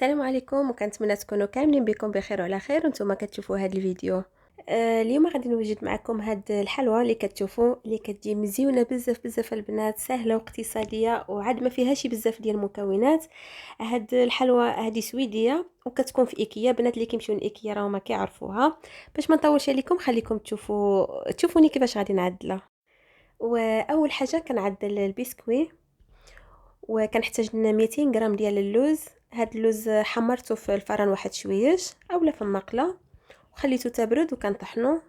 السلام عليكم وكنتمنى تكونوا كاملين بكم بخير وعلى خير وانتم كتشوفوا هذا الفيديو. اليوم غادي نوجد معكم هاد الحلوى اللي كتشوفوا اللي كتجي مزيونه بزاف البنات، سهله واقتصاديه وعاد ما فيهاش بزاف ديال المكونات. هاد الحلوى هذه سويديه وكتكون في ايكيا. بنات اللي كيمشيو لايكيا راهما كيعرفوها. باش ما نطولش عليكم خليكم تشوفوني كيفاش غادي نعدلها. واول حاجه كنعدل البسكوي، وكنحتاج لنا 200 غرام ديال اللوز. هاد اللوز حمرته في الفران واحد شويش اولا في المقله وخليته تبرد، وكنطحنو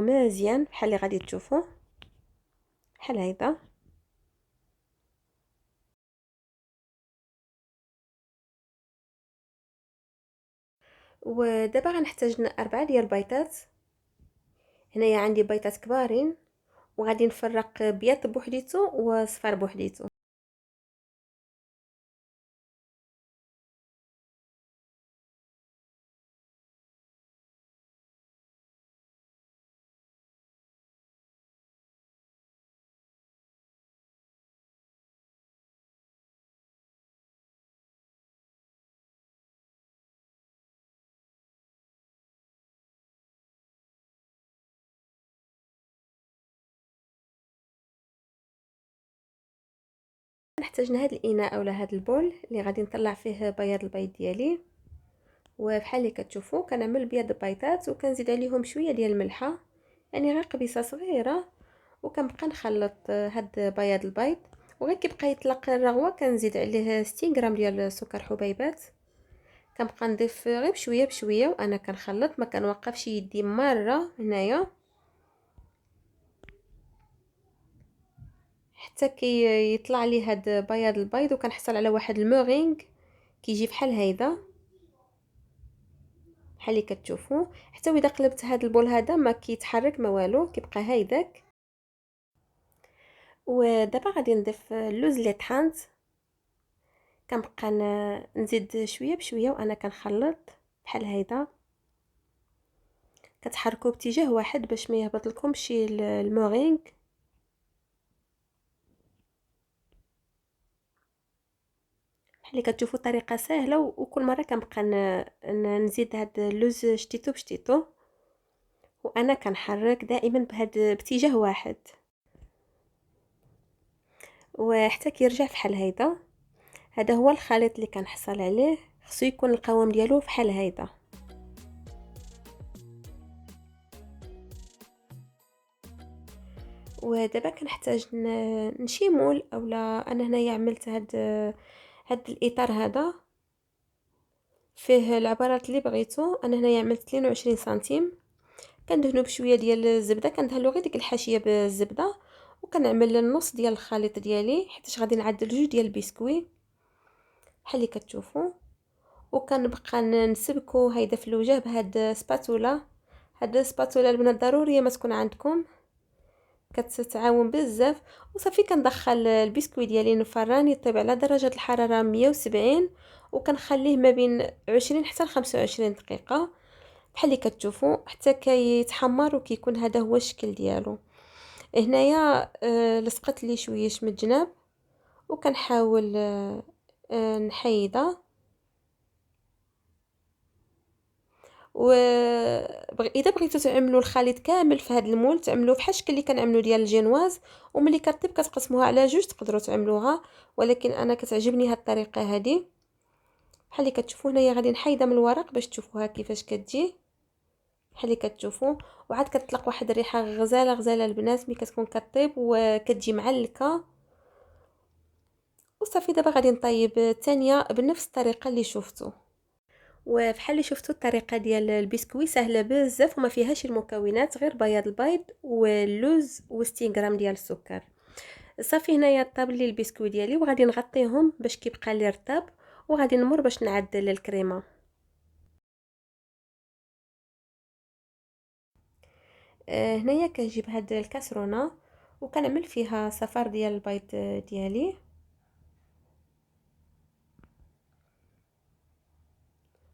مزيان بحال اللي غادي تشوفوا بحال هيدا. ودابا غنحتاج لنا 4 ديال البيضات. هنايا عندي بيضات كبارين وغادي نفرق بيض بوحديتو وصفار بوحديتو. احتاجنا هاد الاناء اولا هاد البول اللي غادي نطلع فيه بياض البيض ديالي. وبحال اللي كتشوفوا كنعمل بيض البيضات وكنزيد عليهم شويه ديال الملحه، يعني غير قبيصه صغيره، وكنبقى نخلط هاد بياض البيض. وغير كيبقى يطلق الرغوه كنزيد عليه 60 غرام ديال السكر حبيبات. كنبقى نضيف غير بشويه وانا كنخلط، ما كنوقفش يدي مره هنايا حتى كي يطلع لي هاد بياض البيض، وكنحصل على واحد المورينغ كيجي بحال هيدا، بحال اللي كتشوفوا. حتى واذا قلبت هاد البول هذا ما كيتحرك ما والو، كيبقى هيداك. ودابا غادي نضيف اللوز اللي طحنت. كنبقى نزيد شويه بشويه وانا كنخلط بحال هيدا. كتحركوا باتجاه واحد باش ما يهبط لكمش المورينغ. بحال اللي كتشوفوا طريقه سهله، وكل مره كنبقى نزيد هاد اللوز شتيتو بشتيتو، وانا كنحرك دائما باتجاه واحد وحتى كيرجع بحال هيدا. هذا هو الخليط اللي كنحصل عليه، خصو يكون القوام ديالو بحال هيدا. ودابا كنحتاج نشي مول، اولا انا هنايا عملت هاد الاطار هذا فيه العبارات اللي بغيتو. انا هنايا عملت 22 سنتيم. كندهنو بشويه ديال الزبده، كندهنو غير ديك الحاشيه بالزبده، وكنعمل النص ديال الخليط ديالي حيت غادي نعدل جوج ديال البسكوي بحال اللي كتشوفوا. وكنبقى نسبكو هيدا في الوجه بهاد سباتولا. هاد السباتولا البنات ضروريه ما تكون عندكم، كتعاون بزاف. وصافي كندخل البسكوي ديالي الفران يطيب على درجه الحراره 170، وكنخليه ما بين 20 حتى 25 دقيقه بحال اللي كتشوفوا حتى كيتحمر وكيكون هذا هو الشكل ديالو. هنايا لصقت لي شويش من الجناب، وكنحاول نحيدها. و اذا بغيتو تعملوا الخليط كامل في هذا المول تعملوه بحال الشكل اللي كنعملوا ديال الجينواز، وملي كطيب كتقسموها على جوج تقدروا تعملوها، ولكن انا كتعجبني هذه الطريقه هذه. بحال اللي كتشوفوا هنايا غادي نحيدها من الورق باش تشوفوها كيفاش كتجي بحال اللي كتشوفوا. وعاد كتطلق واحد الريحه غزاله البنات ملي كتكون كطيب وكتجي معلكه. وصافي دابا غادي نطيب الثانيه بنفس الطريقه اللي شفتوا. وبحال اللي شفتوا الطريقه ديال البسكوي سهله بزاف وما فيهاش المكونات غير بياض البيض واللوز و60 غرام ديال السكر. صافي هنايا طاب لي البسكوي ديالي وغادي نغطيهم باش كيبقى لي رطب، وغادي نمر باش نعدل الكريمه. هنايا كنجيب هاد الكاسرونه وكنعمل فيها صفار ديال البيض ديالي،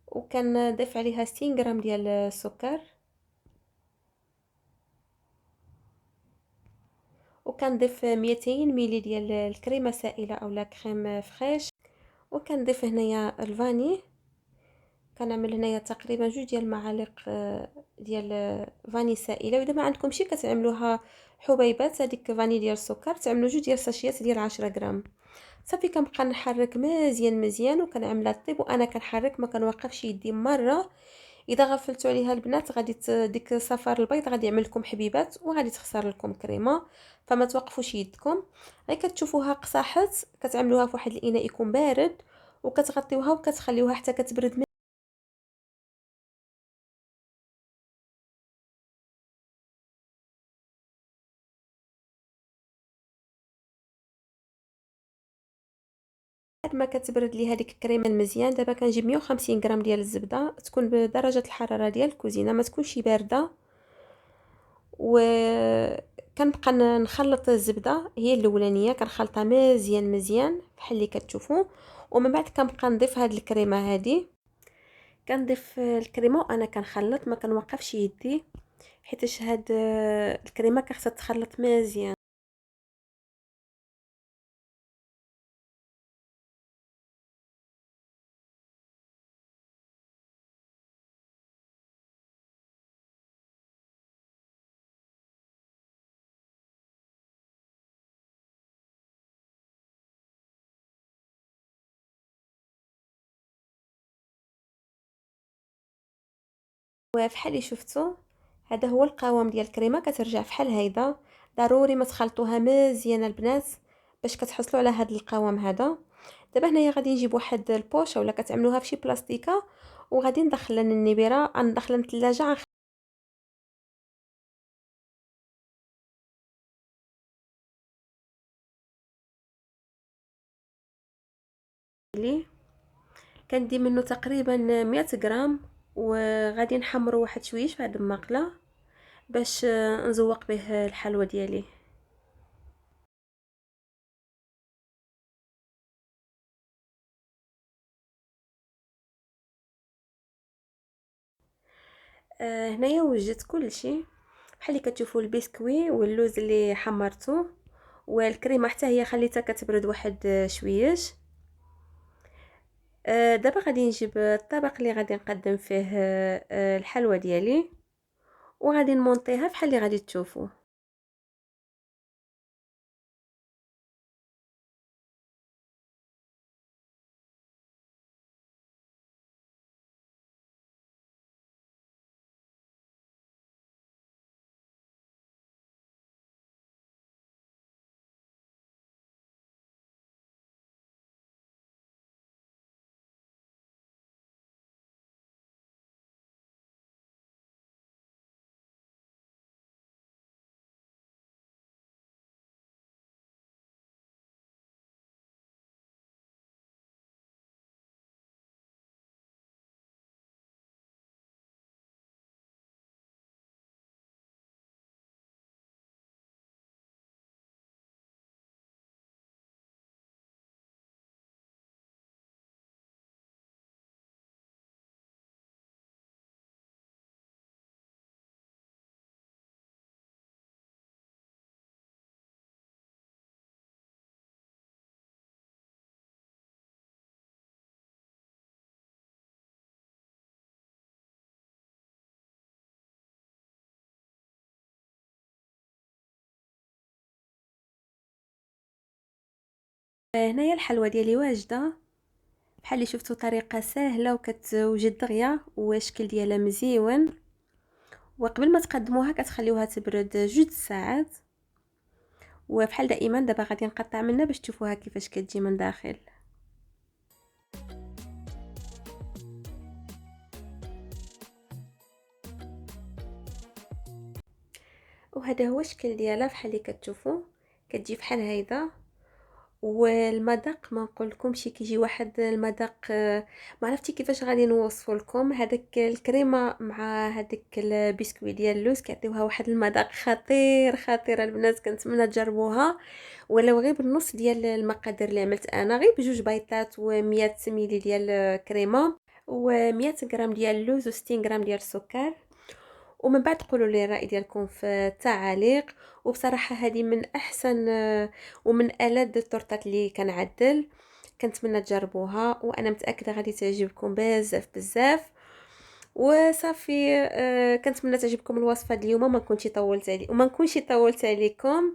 وكنضيف عليها 60 غرام ديال السكر، وكنضيف 200 ملي ديال الكريمه سائله اولا كريم فريش، وكنضيف هنايا الفاني. كنعمل هنايا تقريبا 2 معالق ديال فاني سائله، واذا ما عندكمش كتعملوها حبيبات هذيك فاني ديال السكر، تعملوا 2 ساشيات ديال 10 غرام. صافي كنبقى نحرك مزيان مزيان وكنعملها طيب، وانا كنحرك ما كنوقفش يدي مره. اذا غفلتوا عليها البنات غادي ديك صفار البيض غادي يعمل لكم حبيبات وغادي تخسر لكم كريمه، فما توقفوش يدكم. غير كتشوفوها قصاحت كتعملوها في واحد الاناء يكون بارد، وكتغطيوها وكتخليوها حتى كتبرد بعد ما كتبرد لي هذيك الكريمه المزيان. دابا كنجيب 150 غرام ديال الزبده، تكون بدرجه الحراره ديال الكوزينه، ما تكونش بارده. و كنبقى نخلط الزبده هي الاولانيه، كنخلطها مزيان مزيان بحال اللي كتشوفوا. ومن بعد كنبقى نضيف هاد الكريمه هادي، كنضيف الكريمه وانا كنخلط ما كنوقفش يدي، حيتاش هاد الكريمه خاصها تخلط مزيان. وفحال اللي شفتوا هذا هو القوام ديال الكريمه، كترجع فحال هيدا. ضروري ما تخلطوها مزيان البنات باش كتحصلوا على هذا القوام هذا. دابا هنايا غادي نجيب واحد البوشه ولا كتعملوها في شي بلاستيكه، وغادي ندخلها للنبيره، ندخلها للثلاجه. غنخليه كندي منه تقريبا 100 غرام، وغادي نحمرو واحد شويش في هذه المقله باش نزوق به الحلوى ديالي. هنايا وجدت كل شيء بحال اللي كتشوفوا، البسكوي واللوز اللي حمرته والكريمه حتى هي خليتها كتبرد واحد شويش. دابا غادي نجيب الطبق اللي غادي نقدم فيه الحلوى ديالي، وغادي نمونطيها بحال اللي غادي تشوفوا. هنايا الحلوى ديالي واجده بحال اللي شفتوا، طريقه سهله وكتوجد دغيا والشكل ديالها مزيون. وقبل ما تقدموها كتخليوها تبرد 2 ساعات. وبحال دائما دابا غادي نقطع منها باش تشوفوها كيفاش كتجي من داخل. وهذا هو الشكل ديالها بحال اللي كتشوفوا، كتجي بحال هيدا. والمذاق ما نقولكمش، كيجي واحد المذاق ما عرفتي كيفاش غادي نوصفه لكم. هذاك الكريمه مع هذاك البسكوي ديال اللوز كيعطيوها واحد المذاق خطير خطير البنات، كنتمنى تجربوها. ولو غير بالنص ديال المقادير اللي عملت انا، غير بجوج بيضات و100 ملي ديال كريمه و100 غرام ديال اللوز و60 غرام ديال السكر. ومن بعد قولوا لي الرأي ديالكم في التعاليق. وبصراحة هذه من أحسن ومن ألذ التورتات اللي كنعدل. كنتمنى تجربوها، وانا متاكده غادي تعجبكم بزاف بزاف. وصافي كنتمنى تعجبكم الوصفه اليوم، وما نكونش طولت عليكم.